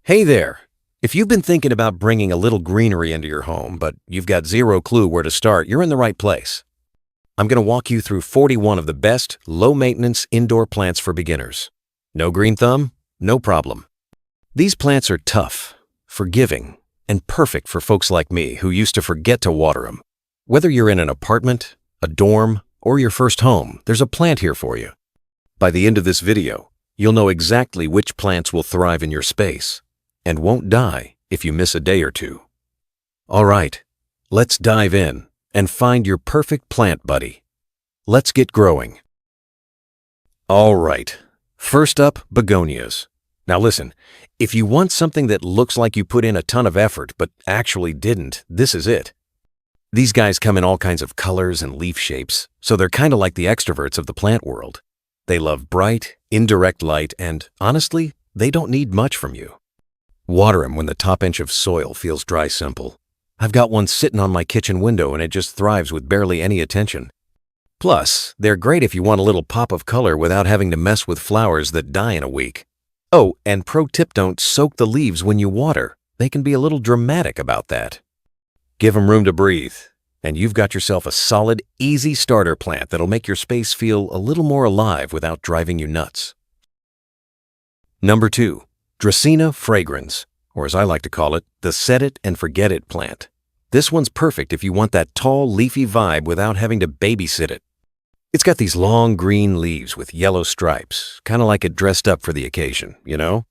Hey there! If you've been thinking about bringing a little greenery into your home, but you've got zero clue where to start, you're in the right place. I'm going to walk you through 41 of the best, low-maintenance indoor plants for beginners. No green thumb? No problem. These plants are tough, forgiving, and perfect for folks like me who used to forget to water them. Whether you're in an apartment, a dorm, or your first home, there's a plant here for you. By the end of this video, you'll know exactly which plants will thrive in your space and won't die if you miss a day or two. All right, let's dive in and find your perfect plant buddy. Let's get growing. All right, first up, begonias. Now listen, if you want something that looks like you put in a ton of effort but actually didn't, this is it. These guys come in all kinds of colors and leaf shapes, so they're kind of like the extroverts of the plant world. They love bright, indirect light, and honestly, they don't need much from you. Water them when the top inch of soil feels dry simple. I've got one sitting on my kitchen window and it just thrives with barely any attention. Plus, they're great if you want a little pop of color without having to mess with flowers that die in a week. Oh, and pro tip, don't soak the leaves when you water. They can be a little dramatic about that. Give them room to breathe, and you've got yourself a solid, easy starter plant that'll make your space feel a little more alive without driving you nuts. Number 2. Dracaena Fragrans, or as I like to call it, the set it and forget it plant. This one's perfect if you want that tall, leafy vibe without having to babysit it. It's got these long green leaves with yellow stripes, kind of like it dressed up for the occasion, you know?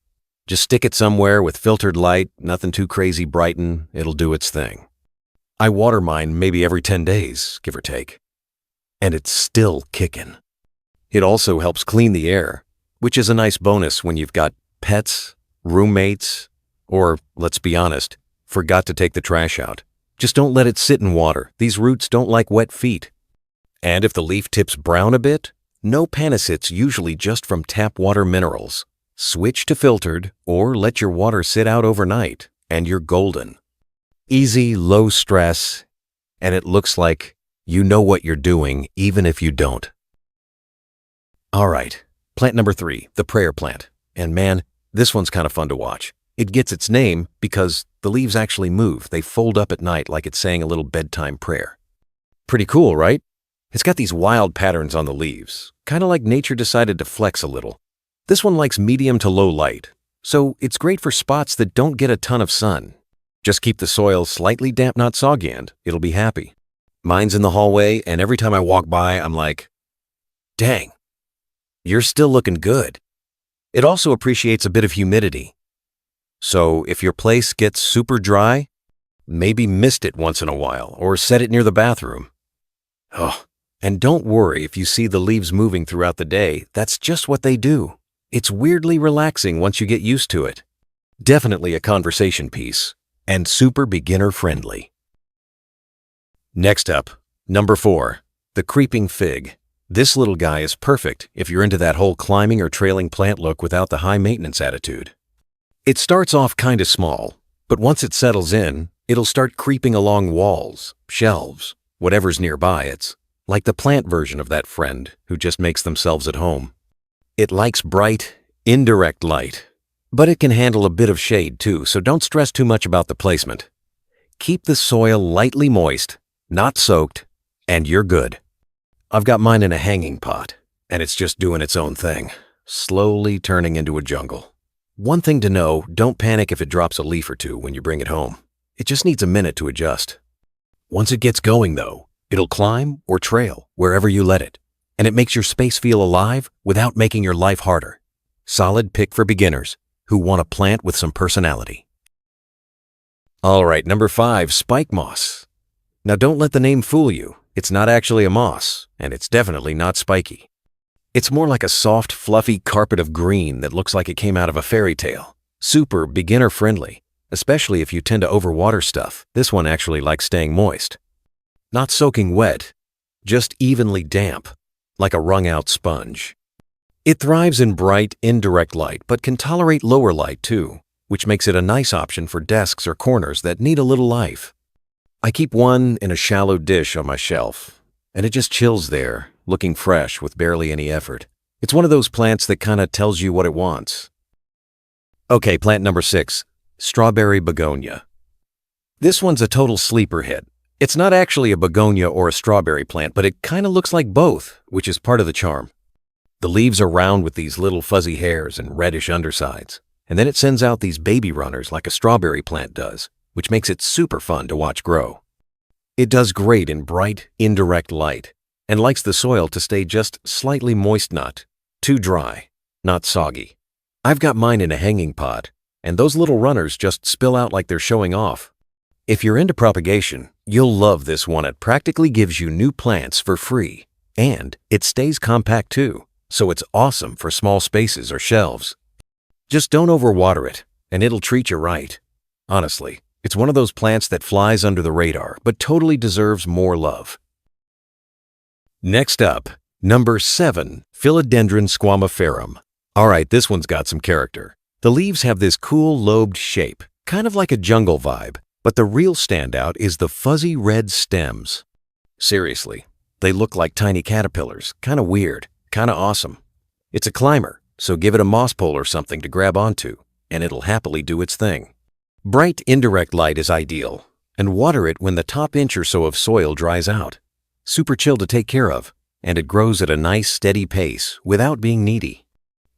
Just stick it somewhere with filtered light, nothing too crazy brighten, it'll do its thing. I water mine maybe every 10 days, give or take. And it's still kicking. It also helps clean the air, which is a nice bonus when you've got pets, roommates, or, let's be honest, forgot to take the trash out. Just don't let it sit in water. These roots don't like wet feet. And if the leaf tips brown a bit, no panic, it's usually just from tap water minerals. Switch to filtered or let your water sit out overnight and you're golden. Easy, low stress, and it looks like you know what you're doing even if you don't. All right, plant number 3, the prayer plant. And man, this one's kind of fun to watch. It gets its name because the leaves actually move. They fold up at night like it's saying a little bedtime prayer. Pretty cool, right? It's got these wild patterns on the leaves, kind of like nature decided to flex a little. This one likes medium to low light, so it's great for spots that don't get a ton of sun. Just keep the soil slightly damp, not soggy, and it'll be happy. Mine's in the hallway, and every time I walk by, I'm like, dang, you're still looking good. It also appreciates a bit of humidity. So if your place gets super dry, maybe mist it once in a while or set it near the bathroom. Oh, and don't worry if you see the leaves moving throughout the day. That's just what they do. It's weirdly relaxing once you get used to it. Definitely a conversation piece and super beginner friendly. Next up, number 4, the creeping fig. This little guy is perfect if you're into that whole climbing or trailing plant look without the high maintenance attitude. It starts off kind of small, but once it settles in, it'll start creeping along walls, shelves, whatever's nearby. It's like the plant version of that friend who just makes themselves at home. It likes bright, indirect light, but it can handle a bit of shade too, so don't stress too much about the placement. Keep the soil lightly moist, not soaked, and you're good. I've got mine in a hanging pot, and it's just doing its own thing, slowly turning into a jungle. One thing to know, don't panic if it drops a leaf or two when you bring it home. It just needs a minute to adjust. Once it gets going though, it'll climb or trail wherever you let it, and it makes your space feel alive without making your life harder. Solid pick for beginners who want a plant with some personality. All right, number 5, spike moss. Now don't let the name fool you. It's not actually a moss, and it's definitely not spiky. It's more like a soft, fluffy carpet of green that looks like it came out of a fairy tale. Super beginner-friendly, especially if you tend to overwater stuff. This one actually likes staying moist. Not soaking wet, just evenly damp, like a wrung-out sponge. It thrives in bright, indirect light, but can tolerate lower light too, which makes it a nice option for desks or corners that need a little life. I keep one in a shallow dish on my shelf, and it just chills there, looking fresh with barely any effort. It's one of those plants that kind of tells you what it wants. Okay, plant number 6, strawberry begonia. This one's a total sleeper hit. It's not actually a begonia or a strawberry plant, but it kind of looks like both, which is part of the charm. The leaves are round with these little fuzzy hairs and reddish undersides, and then it sends out these baby runners like a strawberry plant does, which makes it super fun to watch grow. It does great in bright, indirect light, and likes the soil to stay just slightly moist, not too dry, not soggy. I've got mine in a hanging pot, and those little runners just spill out like they're showing off. If you're into propagation, you'll love this one. It practically gives you new plants for free, and it stays compact too, so it's awesome for small spaces or shelves. Just don't overwater it, and it'll treat you right. Honestly, it's one of those plants that flies under the radar, but totally deserves more love. Next up, number 7, Philodendron Squamiferum. Alright, this one's got some character. The leaves have this cool lobed shape, kind of like a jungle vibe, but the real standout is the fuzzy red stems. Seriously, they look like tiny caterpillars, kind of weird, kind of awesome. It's a climber, so give it a moss pole or something to grab onto, and it'll happily do its thing. Bright indirect light is ideal, and water it when the top inch or so of soil dries out. Super chill to take care of, and it grows at a nice steady pace without being needy.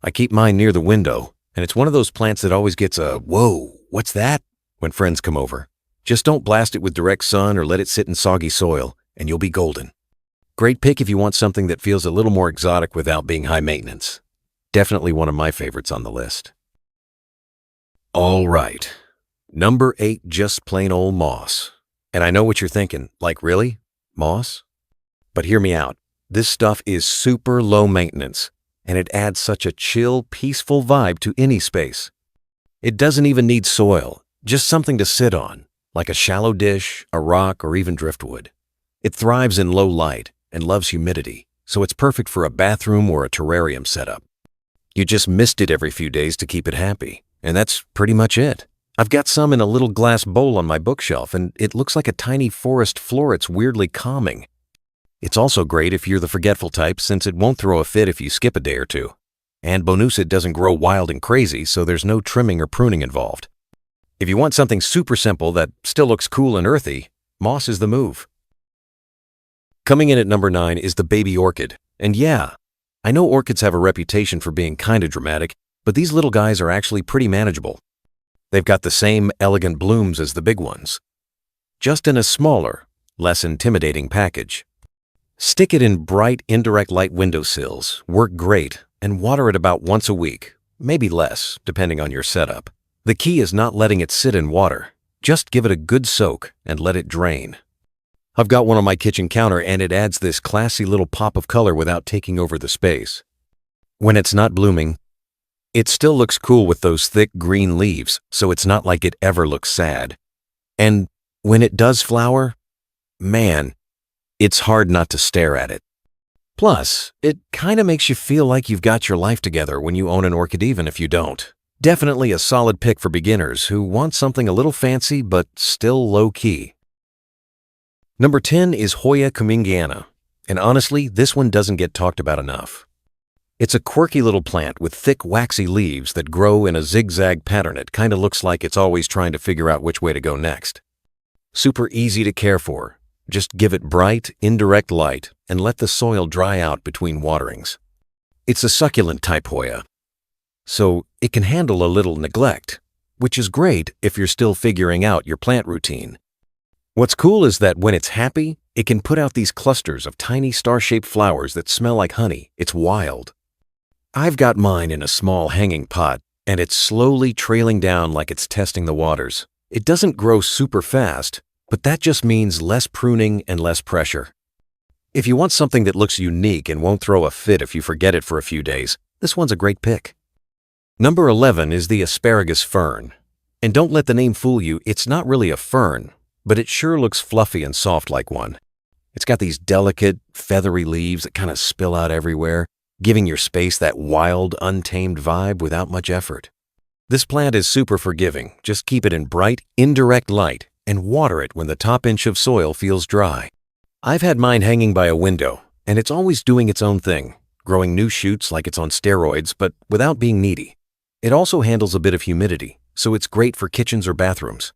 I keep mine near the window, and it's one of those plants that always gets a "whoa, what's that?" when friends come over. Just don't blast it with direct sun or let it sit in soggy soil, and you'll be golden. Great pick if you want something that feels a little more exotic without being high maintenance. Definitely one of my favorites on the list. All right, number 8, just plain old moss. And I know what you're thinking, like really? Moss? But hear me out. This stuff is super low maintenance, and it adds such a chill, peaceful vibe to any space. It doesn't even need soil, just something to sit on, like a shallow dish, a rock, or even driftwood. It thrives in low light and loves humidity, so it's perfect for a bathroom or a terrarium setup. You just mist it every few days to keep it happy, and that's pretty much it. I've got some in a little glass bowl on my bookshelf, and it looks like a tiny forest floor. It's weirdly calming. It's also great if you're the forgetful type, since it won't throw a fit if you skip a day or two. And bonus, it doesn't grow wild and crazy, so there's no trimming or pruning involved. If you want something super simple that still looks cool and earthy, moss is the move. Coming in at number 9 is the baby orchid. And yeah, I know orchids have a reputation for being kinda dramatic, but these little guys are actually pretty manageable. They've got the same elegant blooms as the big ones, just in a smaller, less intimidating package. Stick it in bright, indirect light windowsills, work great, and water it about once a week, maybe less, depending on your setup. The key is not letting it sit in water. Just give it a good soak and let it drain. I've got one on my kitchen counter, and it adds this classy little pop of color without taking over the space. When it's not blooming, it still looks cool with those thick green leaves, so it's not like it ever looks sad. And when it does flower, man, it's hard not to stare at it. Plus, it kind of makes you feel like you've got your life together when you own an orchid, even if you don't. Definitely a solid pick for beginners who want something a little fancy but still low-key. Number 10 is Hoya Cumingiana, and honestly, this one doesn't get talked about enough. It's a quirky little plant with thick, waxy leaves that grow in a zigzag pattern. It kind of looks like it's always trying to figure out which way to go next. Super easy to care for. Just give it bright, indirect light and let the soil dry out between waterings. It's a succulent type Hoya, so it can handle a little neglect, which is great if you're still figuring out your plant routine. What's cool is that when it's happy, it can put out these clusters of tiny star-shaped flowers that smell like honey. It's wild. I've got mine in a small hanging pot, and it's slowly trailing down like it's testing the waters. It doesn't grow super fast, but that just means less pruning and less pressure. If you want something that looks unique and won't throw a fit if you forget it for a few days, this one's a great pick. Number 11 is the Asparagus Fern. And don't let the name fool you, it's not really a fern, but it sure looks fluffy and soft like one. It's got these delicate, feathery leaves that kind of spill out everywhere, giving your space that wild, untamed vibe without much effort. This plant is super forgiving. Just keep it in bright, indirect light and water it when the top inch of soil feels dry. I've had mine hanging by a window, and it's always doing its own thing, growing new shoots like it's on steroids, but without being needy. It also handles a bit of humidity, so it's great for kitchens or bathrooms.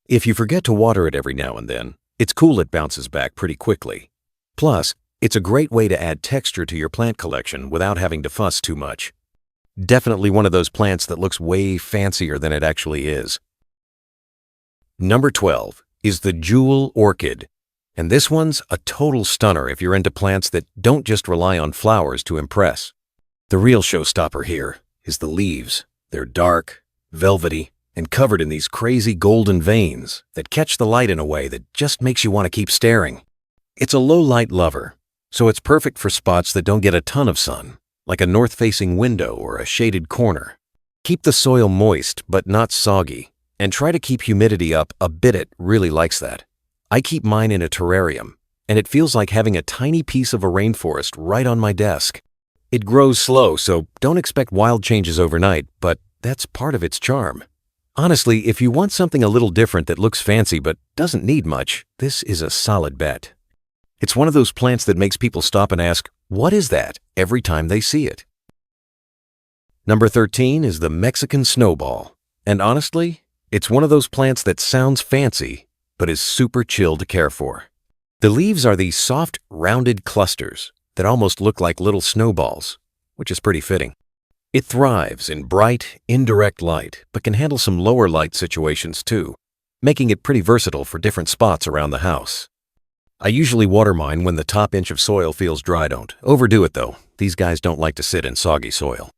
If you forget to water it every now and then, it's cool it bounces back pretty quickly. Plus, it's a great way to add texture to your plant collection without having to fuss too much. Definitely one of those plants that looks way fancier than it actually is. Number 12 is the Jewel Orchid. And this one's a total stunner if you're into plants that don't just rely on flowers to impress. The real showstopper here is the leaves. They're dark, velvety, and covered in these crazy golden veins that catch the light in a way that just makes you want to keep staring. It's a low-light lover, so it's perfect for spots that don't get a ton of sun, like a north-facing window or a shaded corner. Keep the soil moist but not soggy, and try to keep humidity up a bit. It really likes that. I keep mine in a terrarium, and it feels like having a tiny piece of a rainforest right on my desk. It grows slow, so don't expect wild changes overnight, but that's part of its charm. Honestly, if you want something a little different that looks fancy but doesn't need much, this is a solid bet. It's one of those plants that makes people stop and ask, "What is that?" every time they see it. Number 13 is the Mexican Snowball. And honestly, it's one of those plants that sounds fancy, but is super chill to care for. The leaves are these soft, rounded clusters that almost look like little snowballs, which is pretty fitting. It thrives in bright, indirect light, but can handle some lower light situations too, making it pretty versatile for different spots around the house. I usually water mine when the top inch of soil feels dry. Don't overdo it though. These guys don't like to sit in soggy soil.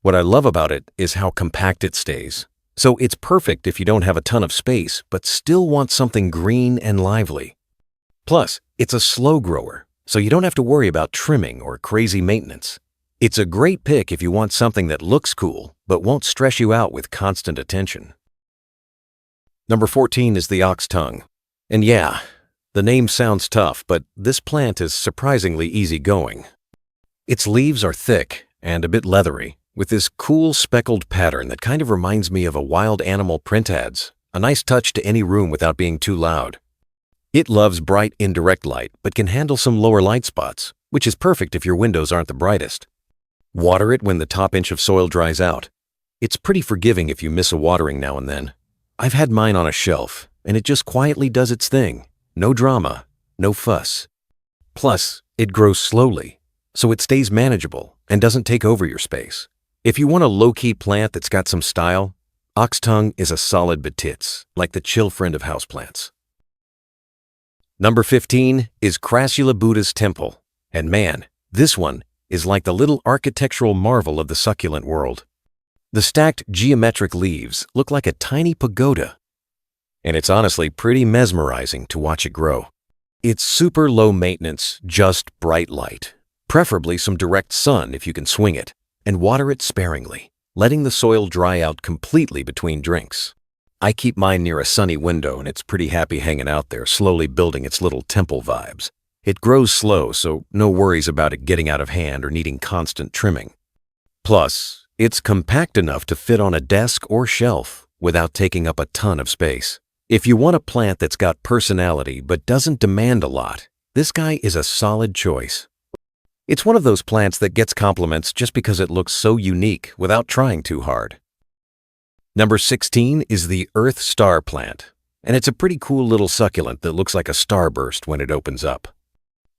What I love about it is how compact it stays. So it's perfect if you don't have a ton of space, but still want something green and lively. Plus, it's a slow grower, so you don't have to worry about trimming or crazy maintenance. It's a great pick if you want something that looks cool, but won't stress you out with constant attention. Number 14 is the ox tongue. And yeah, the name sounds tough, but this plant is surprisingly easygoing. Its leaves are thick and a bit leathery, with this cool speckled pattern that kind of reminds me of a wild animal print ads, a nice touch to any room without being too loud. It loves bright indirect light, but can handle some lower light spots, which is perfect if your windows aren't the brightest. Water it when the top inch of soil dries out. It's pretty forgiving if you miss a watering now and then. I've had mine on a shelf, and it just quietly does its thing. No drama, no fuss. Plus, it grows slowly, so it stays manageable and doesn't take over your space. If you want a low-key plant that's got some style, ox tongue is a solid betits, like the chill friend of houseplants. Number 15 is Crassula Buddha's Temple. And man, this one is like the little architectural marvel of the succulent world. The stacked geometric leaves look like a tiny pagoda, and it's honestly pretty mesmerizing to watch it grow. It's super low maintenance, just bright light, preferably some direct sun if you can swing it, and water it sparingly, letting the soil dry out completely between drinks. I keep mine near a sunny window, and it's pretty happy hanging out there, slowly building its little temple vibes. It grows slow, so no worries about it getting out of hand or needing constant trimming. Plus, it's compact enough to fit on a desk or shelf without taking up a ton of space. If you want a plant that's got personality but doesn't demand a lot, this guy is a solid choice. It's one of those plants that gets compliments just because it looks so unique without trying too hard. Number 16 is the Earth Star plant, and it's a pretty cool little succulent that looks like a starburst when it opens up.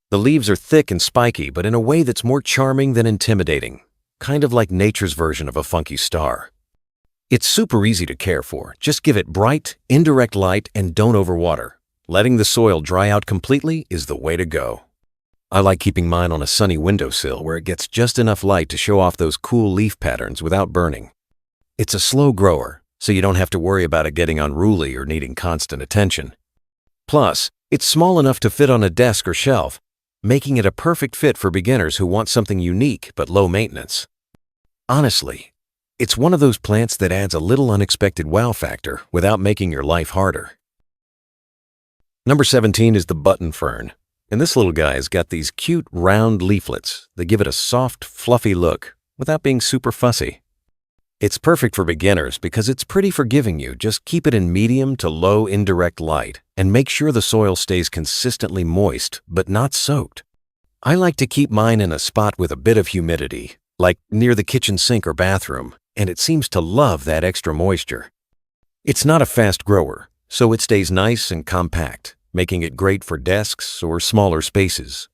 The leaves are thick and spiky, but in a way that's more charming than intimidating, kind of like nature's version of a funky star. It's super easy to care for. Just give it bright, indirect light and don't overwater. Letting the soil dry out completely is the way to go. I like keeping mine on a sunny windowsill where it gets just enough light to show off those cool leaf patterns without burning. It's a slow grower, so you don't have to worry about it getting unruly or needing constant attention. Plus, it's small enough to fit on a desk or shelf, making it a perfect fit for beginners who want something unique but low maintenance. Honestly, it's one of those plants that adds a little unexpected wow factor without making your life harder. Number 17 is the button fern, and this little guy's got these cute round leaflets that give it a soft, fluffy look without being super fussy. It's perfect for beginners because it's pretty forgiving. You just keep it in medium to low indirect light and make sure the soil stays consistently moist but not soaked. I like to keep mine in a spot with a bit of humidity, like near the kitchen sink or bathroom, and it seems to love that extra moisture. It's not a fast grower, so it stays nice and compact, making it great for desks or smaller spaces.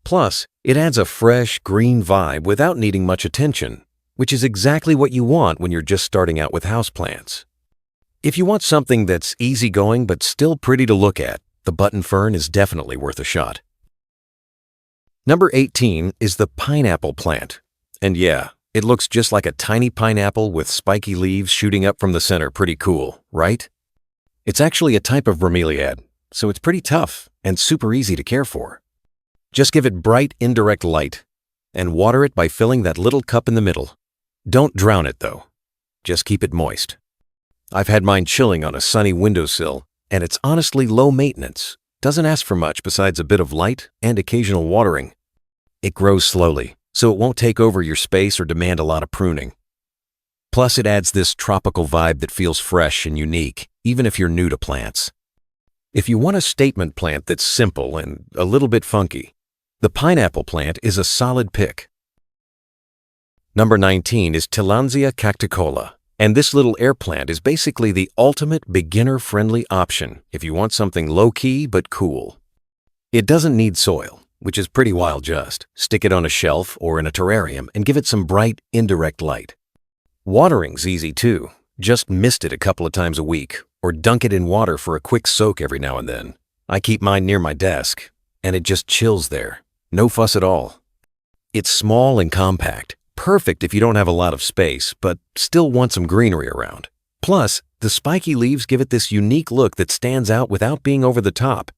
Plus, it adds a fresh, green vibe without needing much attention, which is exactly what you want when you're just starting out with houseplants. If you want something that's easygoing but still pretty to look at, the button fern is definitely worth a shot. Number 18 is the pineapple plant. And yeah, it looks just like a tiny pineapple with spiky leaves shooting up from the center. Pretty cool, right? It's actually a type of bromeliad, so it's pretty tough and super easy to care for. Just give it bright, indirect light and water it by filling that little cup in the middle. Don't drown it though. Just keep it moist. I've had mine chilling on a sunny windowsill, and it's honestly low maintenance. Doesn't ask for much besides a bit of light and occasional watering. It grows slowly, so it won't take over your space or demand a lot of pruning. Plus, it adds this tropical vibe that feels fresh and unique, even if you're new to plants. If you want a statement plant that's simple and a little bit funky, the pineapple plant is a solid pick. Number 19 is Tillandsia Cacticola, and this little air plant is basically the ultimate beginner-friendly option if you want something low-key but cool. It doesn't need soil, which is pretty wild. Just stick it on a shelf or in a terrarium and give it some bright, indirect light. Watering's easy too. Just mist it a couple of times a week or dunk it in water for a quick soak every now and then. I keep mine near my desk, and it just chills there. No fuss at all. It's small and compact. Perfect if you don't have a lot of space, but still want some greenery around. Plus, the spiky leaves give it this unique look that stands out without being over the top.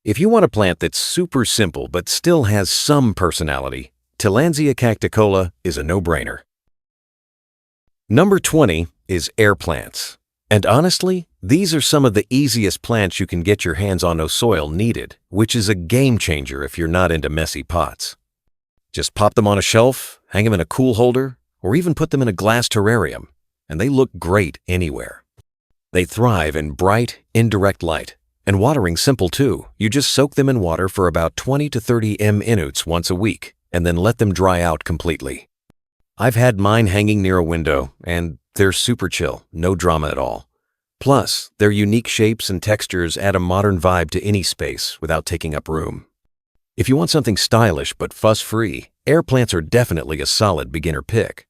If you want a plant that's super simple but still has some personality, Tillandsia Cacticola is a no-brainer. Number 20 is air plants. And honestly, these are some of the easiest plants you can get your hands on. No soil needed, which is a game changer if you're not into messy pots. Just pop them on a shelf, hang them in a cool holder, or even put them in a glass terrarium, and they look great anywhere. They thrive in bright, indirect light, and watering's simple too. You just soak them in water for about 20 to 30 minutes once a week, and then let them dry out completely. I've had mine hanging near a window, and they're super chill, no drama at all. Plus, their unique shapes and textures add a modern vibe to any space without taking up room. If you want something stylish but fuss-free, air plants are definitely a solid beginner pick.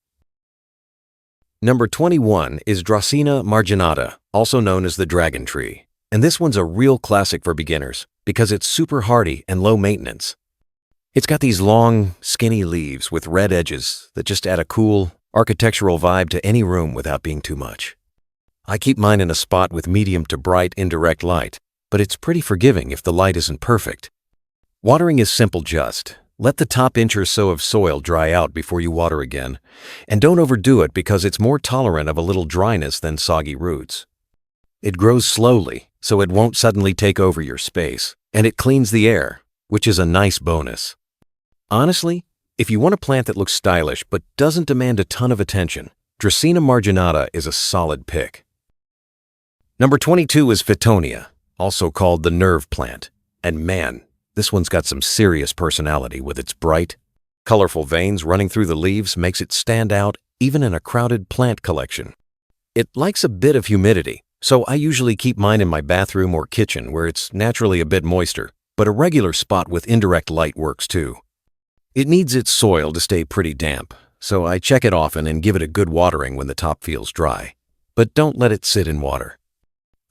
Number 21 is Dracaena Marginata, also known as the dragon tree. And this one's a real classic for beginners because it's super hardy and low maintenance. It's got these long, skinny leaves with red edges that just add a cool, architectural vibe to any room without being too much. I keep mine in a spot with medium to bright indirect light, but it's pretty forgiving if the light isn't perfect. Watering is simple. Just let the top inch or so of soil dry out before you water again, and don't overdo it because it's more tolerant of a little dryness than soggy roots. It grows slowly, so it won't suddenly take over your space, and it cleans the air, which is a nice bonus. Honestly, if you want a plant that looks stylish but doesn't demand a ton of attention, Dracaena Marginata is a solid pick. Number 22 is Fittonia, also called the nerve plant, and man, this one's got some serious personality with its bright, colorful veins running through the leaves makes it stand out even in a crowded plant collection. It likes a bit of humidity, so I usually keep mine in my bathroom or kitchen where it's naturally a bit moister, but a regular spot with indirect light works too. It needs its soil to stay pretty damp, so I check it often and give it a good watering when the top feels dry. But don't let it sit in water.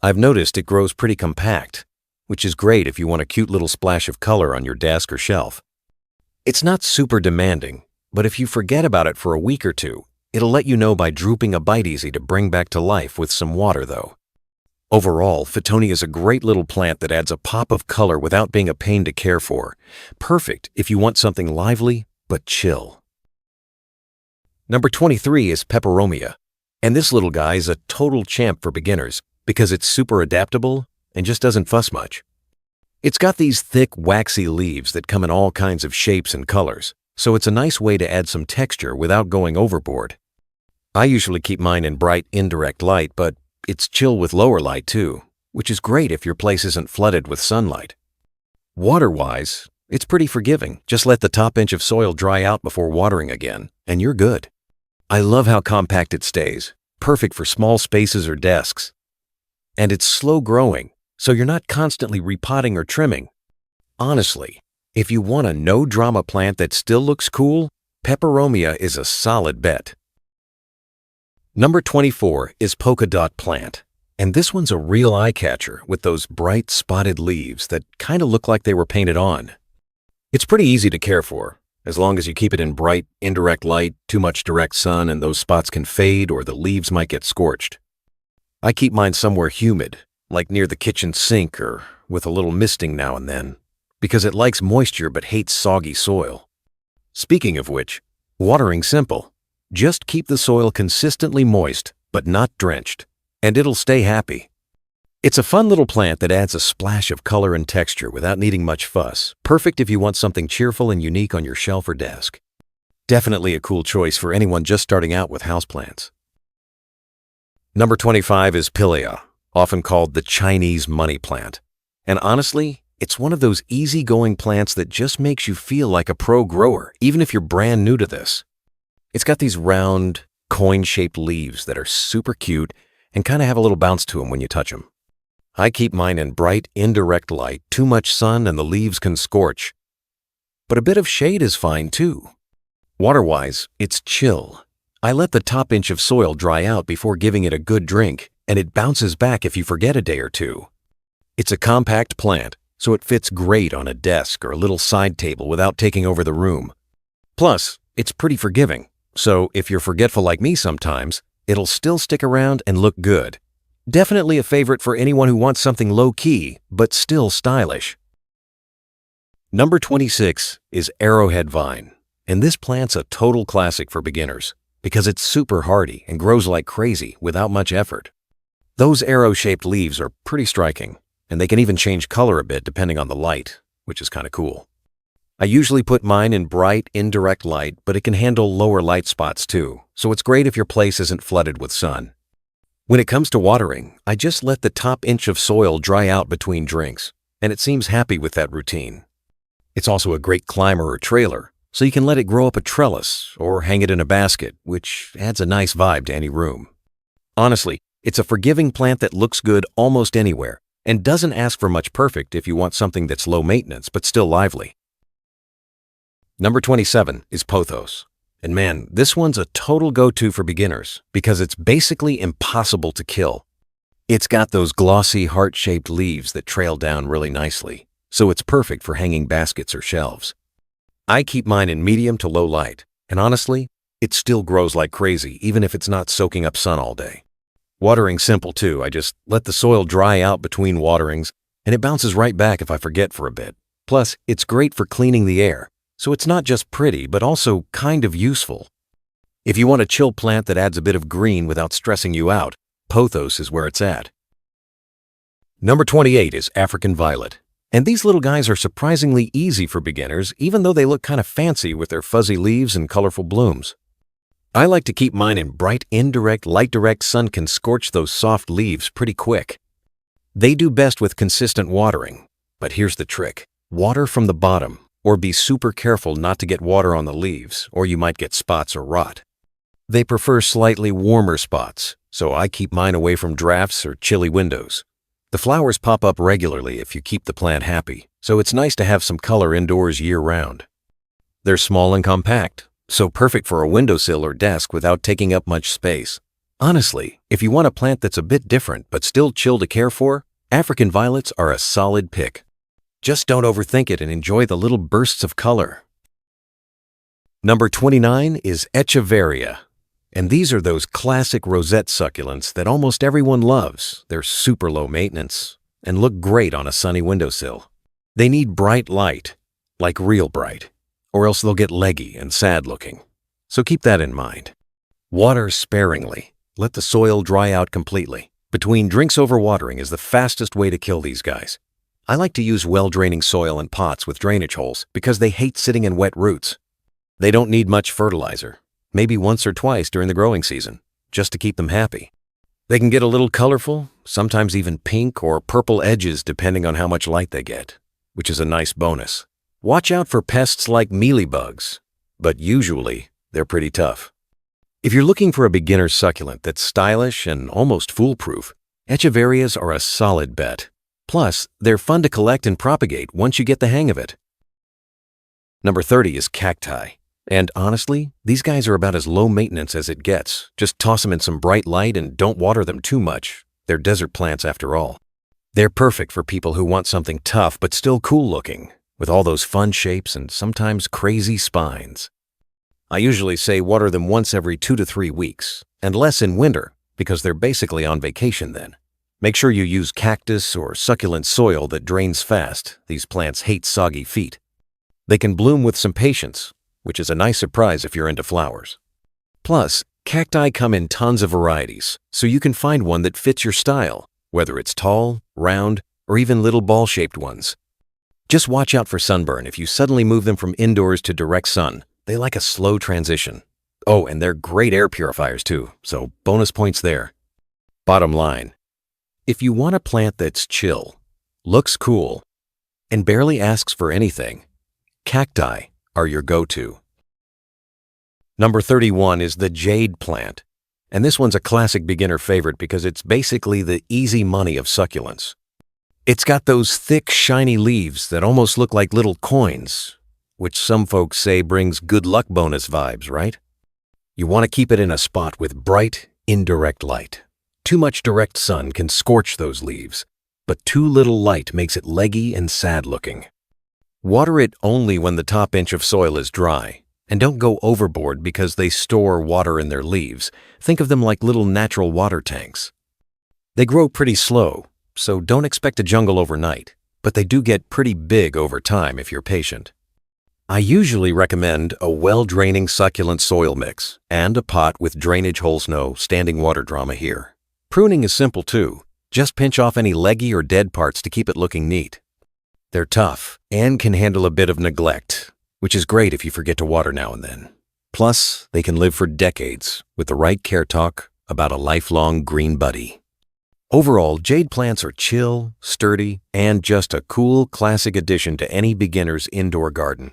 I've noticed it grows pretty compact, which is great if you want a cute little splash of color on your desk or shelf. It's not super demanding, but if you forget about it for a week or two, it'll let you know by drooping a bite. Easy to bring back to life with some water though. Overall, Fittonia is a great little plant that adds a pop of color without being a pain to care for. Perfect if you want something lively but chill. Number 23 is Peperomia, and this little guy is a total champ for beginners because it's super adaptable and just doesn't fuss much. It's got these thick, waxy leaves that come in all kinds of shapes and colors, so it's a nice way to add some texture without going overboard. I usually keep mine in bright, indirect light, but it's chill with lower light too, which is great if your place isn't flooded with sunlight. Water-wise, it's pretty forgiving. Just let the top inch of soil dry out before watering again, and you're good. I love how compact it stays, perfect for small spaces or desks. And it's slow growing, so you're not constantly repotting or trimming. Honestly, if you want a no-drama plant that still looks cool, Peperomia is a solid bet. Number 24 is Polka Dot plant. And this one's a real eye-catcher with those bright spotted leaves that kind of look like they were painted on. It's pretty easy to care for, as long as you keep it in bright, indirect light. Too much direct sun and those spots can fade or the leaves might get scorched. I keep mine somewhere humid, like near the kitchen sink or with a little misting now and then, because it likes moisture but hates soggy soil. Speaking of which, watering simple. Just keep the soil consistently moist but not drenched, and it'll stay happy. It's a fun little plant that adds a splash of color and texture without needing much fuss. Perfect if you want something cheerful and unique on your shelf or desk. Definitely a cool choice for anyone just starting out with houseplants. Number 25 is Pilea, often called the Chinese money plant. And honestly, it's one of those easygoing plants that just makes you feel like a pro grower, even if you're brand new to this. It's got these round, coin-shaped leaves that are super cute and kind of have a little bounce to them when you touch them. I keep mine in bright, indirect light. Too much sun and the leaves can scorch. But a bit of shade is fine too. Water-wise, it's chill. I let the top inch of soil dry out before giving it a good drink, and it bounces back if you forget a day or two. It's a compact plant, so it fits great on a desk or a little side table without taking over the room. Plus, it's pretty forgiving, so if you're forgetful like me sometimes, it'll still stick around and look good. Definitely a favorite for anyone who wants something low-key, but still stylish. Number 26 is Arrowhead Vine, and this plant's a total classic for beginners because it's super hardy and grows like crazy without much effort. Those arrow-shaped leaves are pretty striking, and they can even change color a bit depending on the light, which is kind of cool. I usually put mine in bright, indirect light, but it can handle lower light spots too, so it's great if your place isn't flooded with sun. When it comes to watering, I just let the top inch of soil dry out between drinks, and it seems happy with that routine. It's also a great climber or trailer, so you can let it grow up a trellis or hang it in a basket, which adds a nice vibe to any room. Honestly, it's a forgiving plant that looks good almost anywhere and doesn't ask for much perfect if you want something that's low maintenance but still lively. Number 27 is Pothos. And man, this one's a total go-to for beginners because it's basically impossible to kill. It's got those glossy heart-shaped leaves that trail down really nicely, so it's perfect for hanging baskets or shelves. I keep mine in medium to low light, and honestly, it still grows like crazy even if it's not soaking up sun all day. Watering simple too. I just let the soil dry out between waterings, and it bounces right back if I forget for a bit. Plus, it's great for cleaning the air. So it's not just pretty, but also kind of useful. If you want a chill plant that adds a bit of green without stressing you out, Pothos is where it's at. Number 28 is African Violet. And these little guys are surprisingly easy for beginners, even though they look kind of fancy with their fuzzy leaves and colorful blooms. I like to keep mine in bright, indirect, light direct sun can scorch those soft leaves pretty quick. They do best with consistent watering. But here's the trick. Water from the bottom. Or be super careful not to get water on the leaves, or you might get spots or rot. They prefer slightly warmer spots, so I keep mine away from drafts or chilly windows. The flowers pop up regularly if you keep the plant happy, so it's nice to have some color indoors year-round. They're small and compact, so perfect for a windowsill or desk without taking up much space. Honestly, if you want a plant that's a bit different but still chill to care for, African violets are a solid pick. Just don't overthink it and enjoy the little bursts of color. Number 29 is Echeveria. And these are those classic rosette succulents that almost everyone loves. They're super low maintenance and look great on a sunny windowsill. They need bright light, like real bright, or else they'll get leggy and sad looking. So keep that in mind. Water sparingly. Let the soil dry out completely. Between drinks over watering is the fastest way to kill these guys. I like to use well-draining soil in pots with drainage holes because they hate sitting in wet roots. They don't need much fertilizer, maybe once or twice during the growing season, just to keep them happy. They can get a little colorful, sometimes even pink or purple edges depending on how much light they get, which is a nice bonus. Watch out for pests like mealybugs, but usually they're pretty tough. If you're looking for a beginner succulent that's stylish and almost foolproof, Echeverias are a solid bet. Plus, they're fun to collect and propagate once you get the hang of it. Number 30 is cacti. And honestly, these guys are about as low maintenance as it gets. Just toss them in some bright light and don't water them too much. They're desert plants after all. They're perfect for people who want something tough but still cool looking, with all those fun shapes and sometimes crazy spines. I usually say water them once every 2 to 3 weeks, and less in winter because they're basically on vacation then. Make sure you use cactus or succulent soil that drains fast. These plants hate soggy feet. They can bloom with some patience, which is a nice surprise if you're into flowers. Plus, cacti come in tons of varieties, so you can find one that fits your style, whether it's tall, round, or even little ball-shaped ones. Just watch out for sunburn if you suddenly move them from indoors to direct sun. They like a slow transition. Oh, and they're great air purifiers too, so bonus points there. Bottom line, if you want a plant that's chill, looks cool, and barely asks for anything, cacti are your go-to. Number 31 is the Jade Plant, and this one's a classic beginner favorite because it's basically the easy money of succulents. It's got those thick, shiny leaves that almost look like little coins, which some folks say brings good luck bonus vibes, right? You want to keep it in a spot with bright, indirect light. Too much direct sun can scorch those leaves, but too little light makes it leggy and sad looking. Water it only when the top inch of soil is dry, and don't go overboard because they store water in their leaves. Think of them like little natural water tanks. They grow pretty slow, so don't expect a jungle overnight, but they do get pretty big over time if you're patient. I usually recommend a well-draining succulent soil mix and a pot with drainage holes, no standing water drama here. Pruning is simple too. Just pinch off any leggy or dead parts to keep it looking neat. They're tough and can handle a bit of neglect, which is great if you forget to water now and then. Plus, they can live for decades with the right care talk about a lifelong green buddy. Overall, jade plants are chill, sturdy, and just a cool, classic addition to any beginner's indoor garden.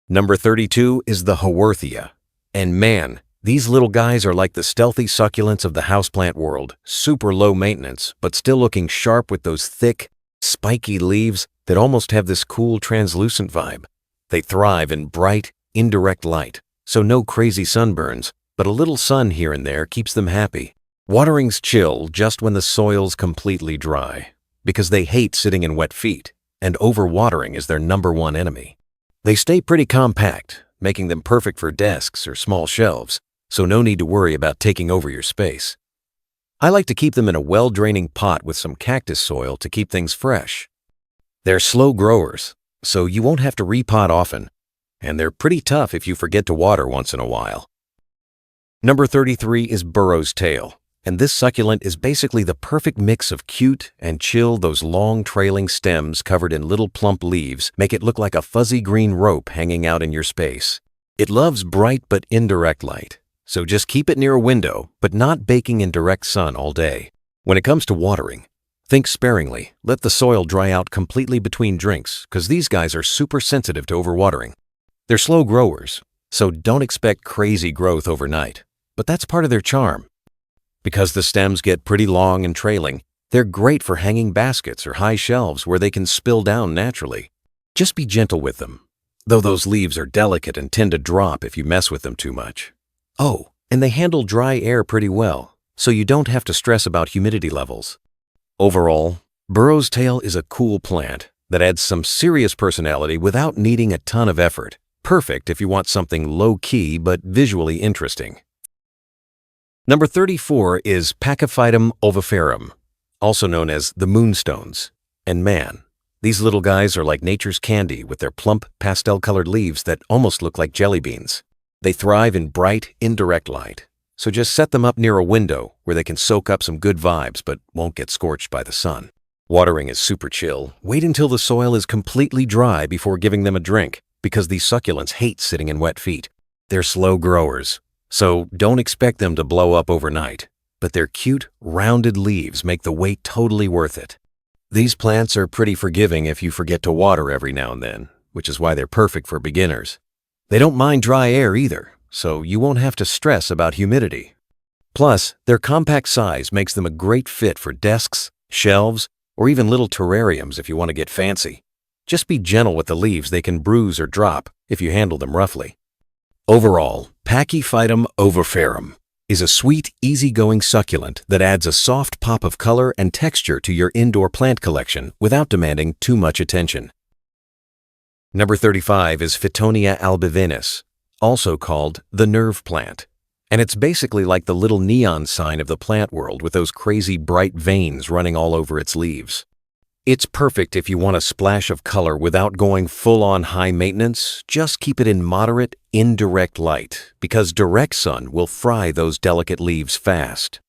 Number 32 is the Haworthia. And man, these little guys are like the stealthy succulents of the houseplant world, super low maintenance, but still looking sharp with those thick, spiky leaves that almost have this cool translucent vibe. They thrive in bright, indirect light, so no crazy sunburns, but a little sun here and there keeps them happy. Watering's chill just when the soil's completely dry, because they hate sitting in wet feet, and overwatering is their #1 enemy. They stay pretty compact, making them perfect for desks or small shelves, so no need to worry about taking over your space. I like to keep them in a well-draining pot with some cactus soil to keep things fresh. They're slow growers, so you won't have to repot often, and they're pretty tough if you forget to water once in a while. Number 33 is Burro's Tail, and this succulent is basically the perfect mix of cute and chill. Those long trailing stems covered in little plump leaves make it look like a fuzzy green rope hanging out in your space. It loves bright but indirect light, so just keep it near a window, but not baking in direct sun all day. When it comes to watering, think sparingly. Let the soil dry out completely between drinks, because these guys are super sensitive to overwatering. They're slow growers, so don't expect crazy growth overnight, but that's part of their charm. Because the stems get pretty long and trailing, they're great for hanging baskets or high shelves where they can spill down naturally. Just be gentle with them, though those leaves are delicate and tend to drop if you mess with them too much. Oh, and they handle dry air pretty well, so you don't have to stress about humidity levels. Overall, Burro's Tail is a cool plant that adds some serious personality without needing a ton of effort. Perfect if you want something low-key but visually interesting. Number 34 is Pachyphytum Oviferum, also known as the moonstones. And man, these little guys are like nature's candy with their plump, pastel-colored leaves that almost look like jelly beans. They thrive in bright, indirect light, so just set them up near a window where they can soak up some good vibes but won't get scorched by the sun. Watering is super chill. Wait until the soil is completely dry before giving them a drink, because these succulents hate sitting in wet feet. They're slow growers, so don't expect them to blow up overnight, but their cute, rounded leaves make the wait totally worth it. These plants are pretty forgiving if you forget to water every now and then, which is why they're perfect for beginners. They don't mind dry air either, so you won't have to stress about humidity. Plus, their compact size makes them a great fit for desks, shelves, or even little terrariums if you want to get fancy. Just be gentle with the leaves, they can bruise or drop if you handle them roughly. Overall, Pachyphytum Oviferum is a sweet, easygoing succulent that adds a soft pop of color and texture to your indoor plant collection without demanding too much attention. Number 35 is Fittonia Albivenis, also called the nerve plant. And it's basically like the little neon sign of the plant world with those crazy bright veins running all over its leaves. It's perfect if you want a splash of color without going full-on high maintenance. Just keep it in moderate, indirect light, because direct sun will fry those delicate leaves fast.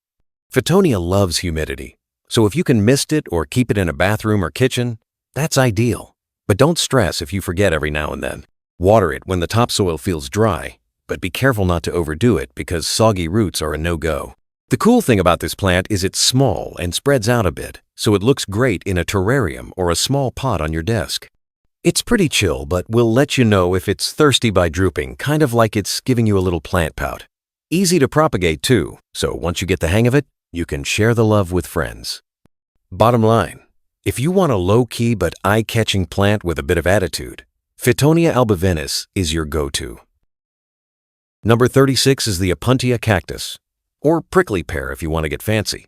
Fittonia loves humidity, so if you can mist it or keep it in a bathroom or kitchen, that's ideal. But don't stress if you forget every now and then. Water it when the topsoil feels dry, but be careful not to overdo it because soggy roots are a no-go. The cool thing about this plant is it's small and spreads out a bit, so it looks great in a terrarium or a small pot on your desk. It's pretty chill, but will let you know if it's thirsty by drooping, kind of like it's giving you a little plant pout. Easy to propagate too, so once you get the hang of it, you can share the love with friends. Bottom line, if you want a low-key but eye-catching plant with a bit of attitude, Fittonia Albivenis is your go-to. Number 36 is the Opuntia Cactus, or prickly pear if you want to get fancy.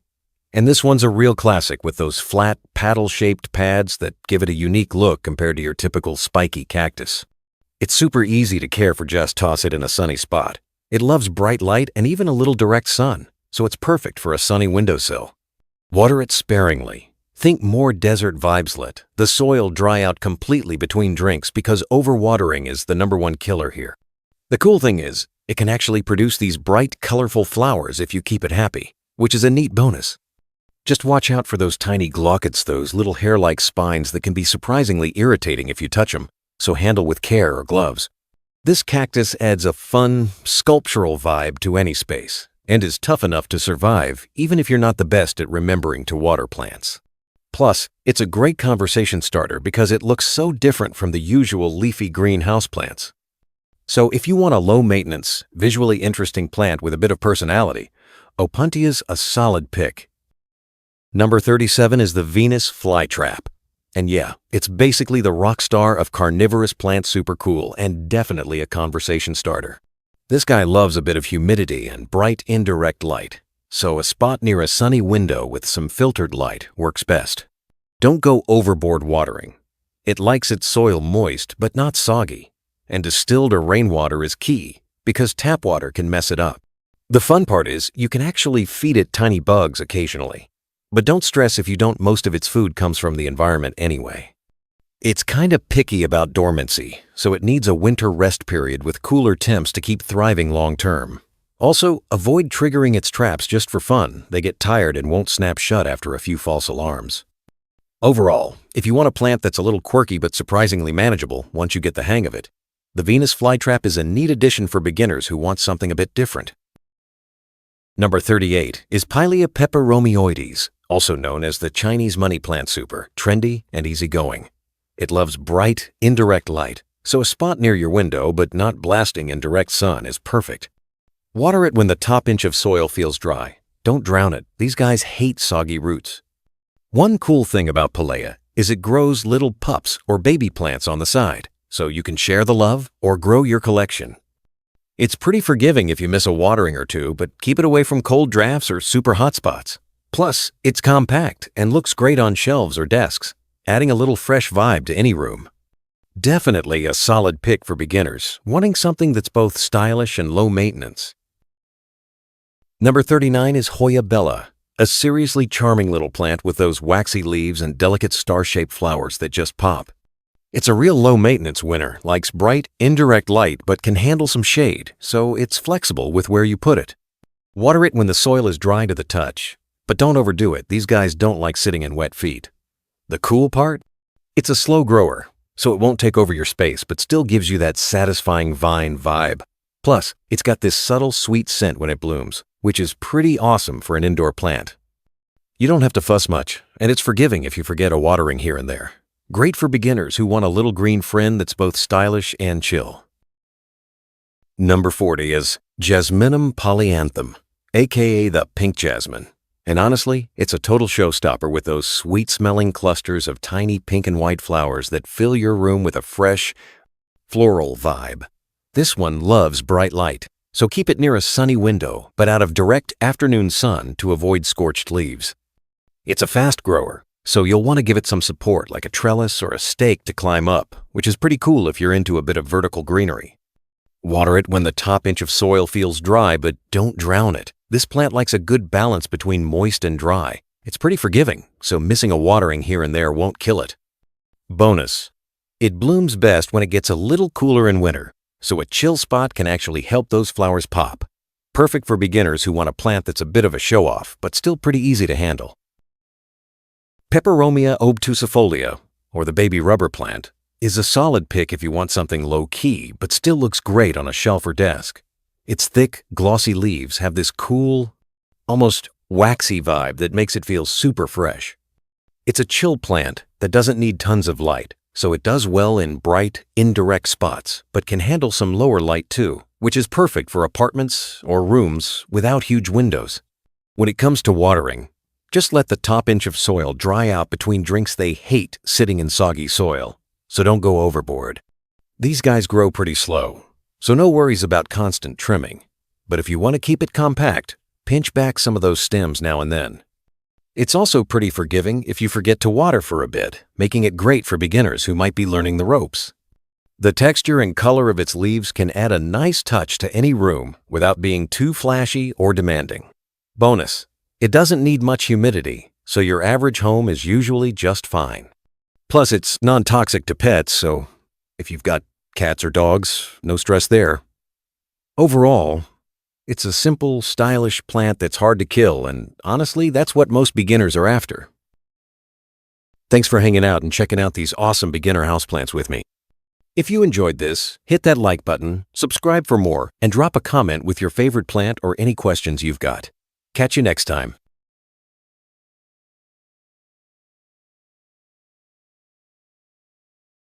And this one's a real classic with those flat, paddle-shaped pads that give it a unique look compared to your typical spiky cactus. It's super easy to care for, just toss it in a sunny spot. It loves bright light and even a little direct sun, so it's perfect for a sunny windowsill. Water it sparingly. Think more desert vibes. Let the soil dry out completely between drinks because overwatering is the #1 killer here. The cool thing is, it can actually produce these bright, colorful flowers if you keep it happy, which is a neat bonus. Just watch out for those tiny glaucids, those little hair-like spines that can be surprisingly irritating if you touch them, so handle with care or gloves. This cactus adds a fun, sculptural vibe to any space, and is tough enough to survive even if you're not the best at remembering to water plants. Plus, it's a great conversation starter because it looks so different from the usual leafy green houseplants. So if you want a low-maintenance, visually interesting plant with a bit of personality, Opuntia's a solid pick. Number 37 is the Venus flytrap. And yeah, it's basically the rock star of carnivorous plant super cool and definitely a conversation starter. This guy loves a bit of humidity and bright indirect light, so a spot near a sunny window with some filtered light works best. Don't go overboard watering. It likes its soil moist but not soggy. And distilled or rainwater is key because tap water can mess it up. The fun part is you can actually feed it tiny bugs occasionally. But don't stress if you don't. Most of its food comes from the environment anyway. It's kinda picky about dormancy, so it needs a winter rest period with cooler temps to keep thriving long term. Also, avoid triggering its traps just for fun. They get tired and won't snap shut after a few false alarms. Overall, if you want a plant that's a little quirky but surprisingly manageable once you get the hang of it, the Venus flytrap is a neat addition for beginners who want something a bit different. Number 38 is Pilea Peperomioides, also known as the Chinese money plant super, trendy and easygoing. It loves bright, indirect light, so a spot near your window but not blasting in direct sun is perfect. Water it when the top inch of soil feels dry. Don't drown it. These guys hate soggy roots. One cool thing about Pilea is it grows little pups or baby plants on the side, so you can share the love or grow your collection. It's pretty forgiving if you miss a watering or two, but keep it away from cold drafts or super hot spots. Plus, it's compact and looks great on shelves or desks, adding a little fresh vibe to any room. Definitely a solid pick for beginners wanting something that's both stylish and low maintenance. Number 39 is Hoya Bella, a seriously charming little plant with those waxy leaves and delicate star-shaped flowers that just pop. It's a real low-maintenance winner, likes bright, indirect light but can handle some shade, so it's flexible with where you put it. Water it when the soil is dry to the touch, but don't overdo it. These guys don't like sitting in wet feet. The cool part? It's a slow grower, so it won't take over your space but still gives you that satisfying vine vibe. Plus, it's got this subtle sweet scent when it blooms, which is pretty awesome for an indoor plant. You don't have to fuss much, and it's forgiving if you forget a watering here and there. Great for beginners who want a little green friend that's both stylish and chill. Number 40 is Jasminum Polyanthum, aka the pink jasmine. And honestly, it's a total showstopper with those sweet-smelling clusters of tiny pink and white flowers that fill your room with a fresh, floral vibe. This one loves bright light, so keep it near a sunny window, but out of direct afternoon sun to avoid scorched leaves. It's a fast grower, so you'll want to give it some support like a trellis or a stake to climb up, which is pretty cool if you're into a bit of vertical greenery. Water it when the top inch of soil feels dry, but don't drown it. This plant likes a good balance between moist and dry. It's pretty forgiving, so missing a watering here and there won't kill it. Bonus: it blooms best when it gets a little cooler in winter, so a chill spot can actually help those flowers pop. Perfect for beginners who want a plant that's a bit of a show-off, but still pretty easy to handle. Peperomia Obtusifolia, or the baby rubber plant, is a solid pick if you want something low-key, but still looks great on a shelf or desk. Its thick, glossy leaves have this cool, almost waxy vibe that makes it feel super fresh. It's a chill plant that doesn't need tons of light, so it does well in bright, indirect spots, but can handle some lower light too, which is perfect for apartments or rooms without huge windows. When it comes to watering, just let the top inch of soil dry out between drinks they hate sitting in soggy soil, so don't go overboard. These guys grow pretty slow, so no worries about constant trimming. But if you want to keep it compact, pinch back some of those stems now and then. It's also pretty forgiving if you forget to water for a bit, making it great for beginners who might be learning the ropes. The texture and color of its leaves can add a nice touch to any room without being too flashy or demanding. Bonus: it doesn't need much humidity, so your average home is usually just fine. Plus, it's non-toxic to pets, so if you've got cats or dogs, no stress there. Overall, it's a simple, stylish plant that's hard to kill, and honestly, that's what most beginners are after. Thanks for hanging out and checking out these awesome beginner houseplants with me. If you enjoyed this, hit that like button, subscribe for more, and drop a comment with your favorite plant or any questions you've got. Catch you next time.